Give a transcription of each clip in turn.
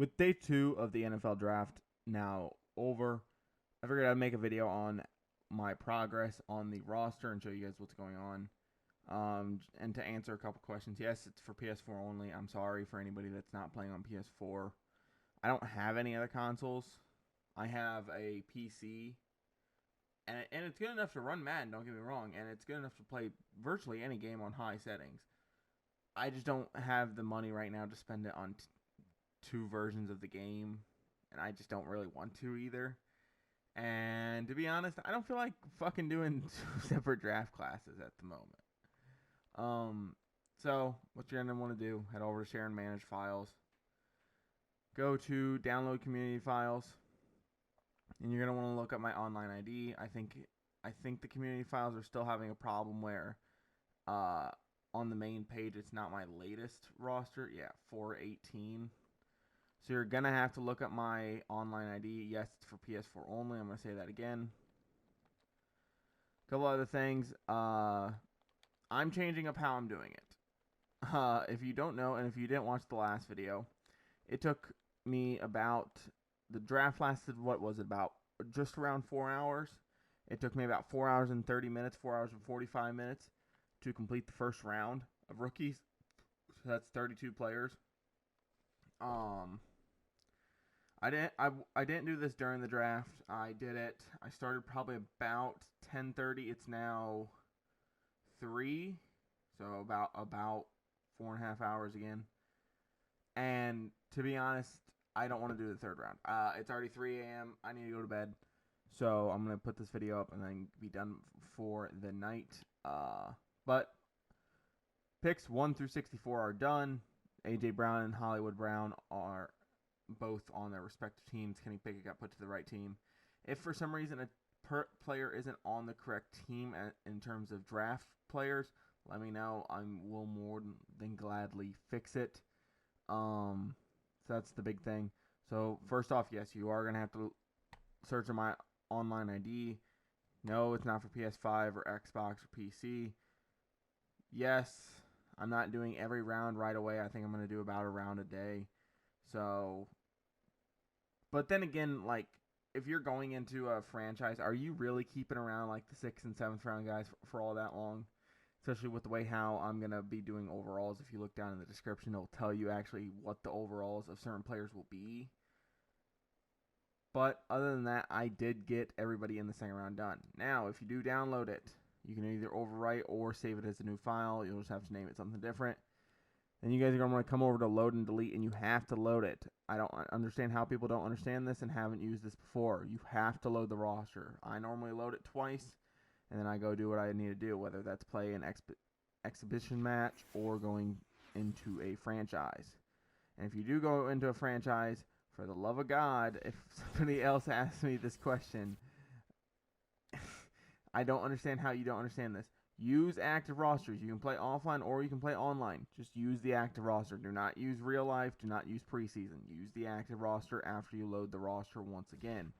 With day 2 of the NFL draft now over, I figured I'd make a video on my progress on the roster and show you guys what's going on. And to answer a couple questions. Yes, it's for PS4 only. I'm sorry for anybody that's not playing on PS4. I don't have any other consoles. I have a PC, and it's good enough to run Madden, don't get me wrong, and it's good enough to play virtually any game on high settings. I just don't have the money right now to spend it on two versions of the game, and I just don't really want to either. And to be honest, I don't feel like fucking doing two separate draft classes at the moment. So what you're gonna want to do, head over to share and manage files, go to download community files, and you're gonna want to look up my online ID. I think the community files are still having a problem where on the main page it's not my latest roster. Yeah, 418. So you're gonna have to look up my online ID. Yes, it's for PS4 only. I'm gonna say that again. A couple other things. I'm changing up how I'm doing it. If you don't know, and if you didn't watch the last video, it took me about, the draft lasted, what was it, about just around 4 hours. It took me about 4 hours and 30 minutes, 4 hours and 45 minutes to complete the first round of rookies. So that's 32 players. I didn't do this during the draft. I did it. I started probably about 10:30. It's now 3, so about 4.5 hours again. And to be honest, I don't want to do the third round. It's already 3 a.m. I need to go to bed, so I'm gonna put this video up and then be done for the night. But picks 1 through 64 are done. AJ Brown and Hollywood Brown are both on their respective teams. Kenny Pickett got put to the right team. If for some reason a player isn't on the correct team in terms of draft players, let me know. I will more than gladly fix it. So that's the big thing. So first off, yes, you are going to have to search on my online ID. No, it's not for PS5 or Xbox or PC. Yes, I'm not doing every round right away. I think I'm going to do about a round a day. So, but then again, like, if you're going into a franchise, are you really keeping around like the 6th and 7th round guys for all that long? Especially with the way how I'm going to be doing overalls. If you look down in the description, it'll tell you actually what the overalls of certain players will be. But other than that, I did get everybody in the second round done. Now, if you do download it, you can either overwrite or save it as a new file. You'll just have to name it something different. Then you guys are going to want to come over to load and delete, and you have to load it. I don't understand how people don't understand this and haven't used this before. You have to load the roster. I normally load it twice, and then I go do what I need to do, whether that's play an exhibition match or going into a franchise. And if you do go into a franchise, for the love of God, if somebody else asks me this question, I don't understand how you don't understand this. Use active rosters. You can play offline or you can play online. Just use the active roster. Do not use real life. Do not use preseason. Use the active roster after you load the roster once again.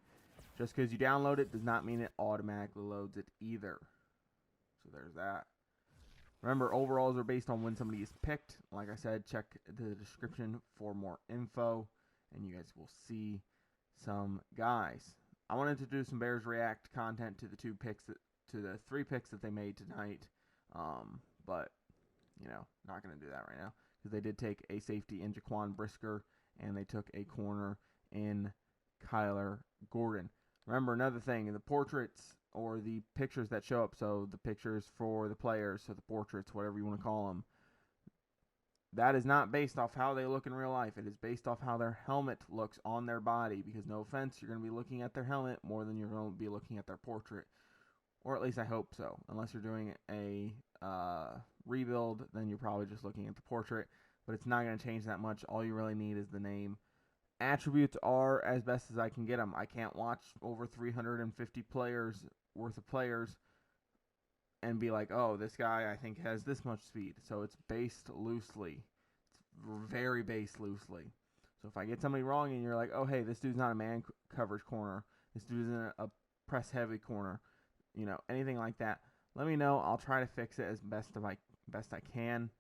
Just because you download it does not mean it automatically loads it either. So there's that. Remember, overalls are based on when somebody is picked. Like I said, check the description for more info, and you guys will see some guys. I wanted to do some Bears React content to the 3 picks that they made tonight, but, you know, not going to do that right now, because they did take a safety in Jaquan Brisker, and they took a corner in Kyler Gordon. Remember, another thing, the portraits or the pictures that show up, so the pictures for the players, so the portraits, whatever you want to call them, that is not based off how they look in real life. It is based off how their helmet looks on their body, because no offense, you're going to be looking at their helmet more than you're going to be looking at their portrait. Or at least I hope so. Unless you're doing a rebuild, then you're probably just looking at the portrait. But it's not going to change that much. All you really need is the name. Attributes are as best as I can get them. I can't watch over 350 players worth of players and be like, oh, this guy I think has this much speed. So it's based loosely. It's very based loosely. So if I get somebody wrong and you're like, oh, hey, this dude's not a man coverage corner. This dude isn't a press heavy corner. You know, anything like that, let me know. I'll try to fix it as best I can.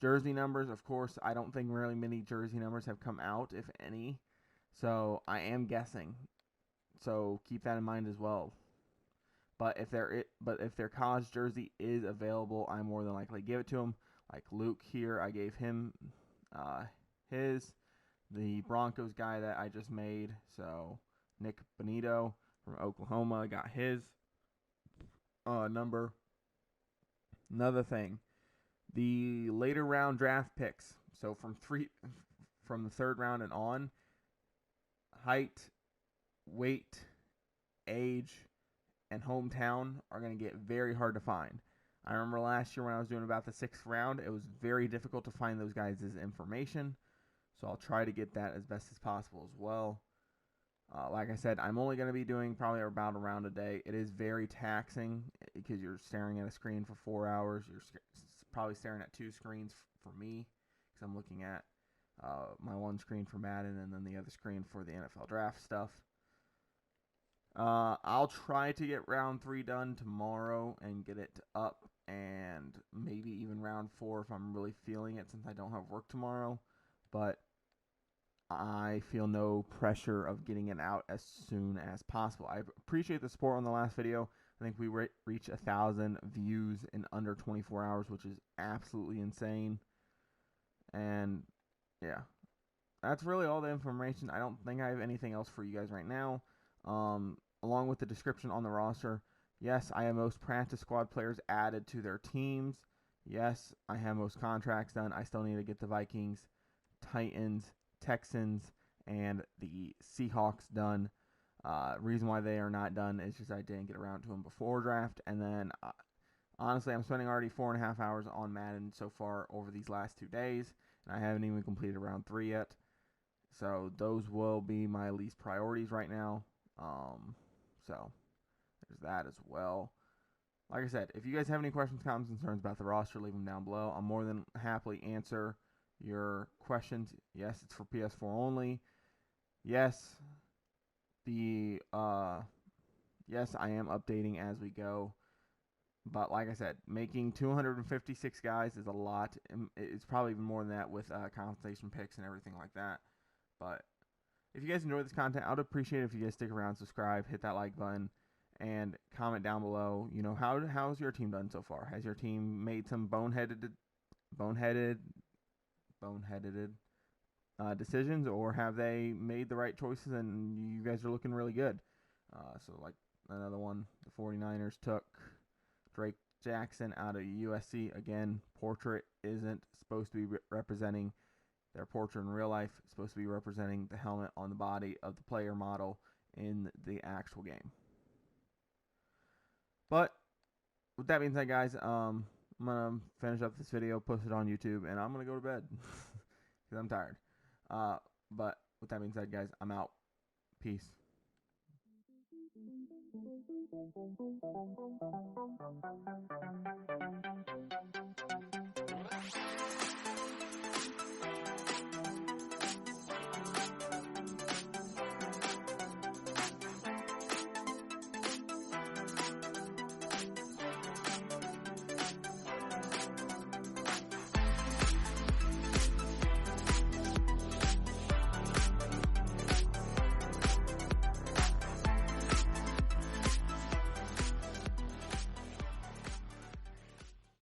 Jersey numbers, of course, I don't think really many jersey numbers have come out, if any. So I am guessing. So keep that in mind as well. But if their college jersey is available, I more than likely give it to him. Like Luke here, I gave him his. The Broncos guy that I just made, so Nick Bonito from Oklahoma, got his number. Another thing, the later round draft picks. So from the third round and on, height, weight, age, and hometown are going to get very hard to find. I remember last year when I was doing about the 6th round, it was very difficult to find those guys' information. So I'll try to get that as best as possible as well. Like I said, I'm only going to be doing probably about a round a day. It is very taxing because you're staring at a screen for 4 hours. You're probably staring at 2 screens for me because I'm looking at my one screen for Madden and then the other screen for the NFL draft stuff. I'll try to get round 3 done tomorrow and get it up, and maybe even round 4 if I'm really feeling it, since I don't have work tomorrow. But I feel no pressure of getting it out as soon as possible. I appreciate the support on the last video. I think we reached 1,000 views in under 24 hours, which is absolutely insane. And yeah, that's really all the information. I don't think I have anything else for you guys right now. Along with the description on the roster, yes, I have most practice squad players added to their teams. Yes, I have most contracts done. I still need to get the Vikings, Titans, Texans, and the Seahawks done. Reason why they are not done is just I didn't get around to them before draft. And then, honestly, I'm spending already 4.5 hours on Madden so far over these last 2 days, and I haven't even completed round 3 yet. So those will be my least priorities right now. So there's that as well. Like I said, if you guys have any questions, comments, concerns about the roster, leave them down below. I'll more than happily answer your questions. Yes, it's for PS4 only. Yes, yes, I am updating as we go. But like I said, making 256 guys is a lot. It's probably even more than that with compensation picks and everything like that. But if you guys enjoy this content, I would appreciate it if you guys stick around, subscribe, hit that like button, and comment down below. You know, how's your team done so far? Has your team made some boneheaded decisions, or have they made the right choices and you guys are looking really good? So like another one, the 49ers took Drake Jackson out of USC. Again, portrait isn't supposed to be representing their portrait in real life. It's supposed to be representing the helmet on the body of the player model in the actual game. But with that being said, guys, I'm going to finish up this video, post it on YouTube, and I'm going to go to bed because I'm tired. But with that being said, guys, I'm out. Peace.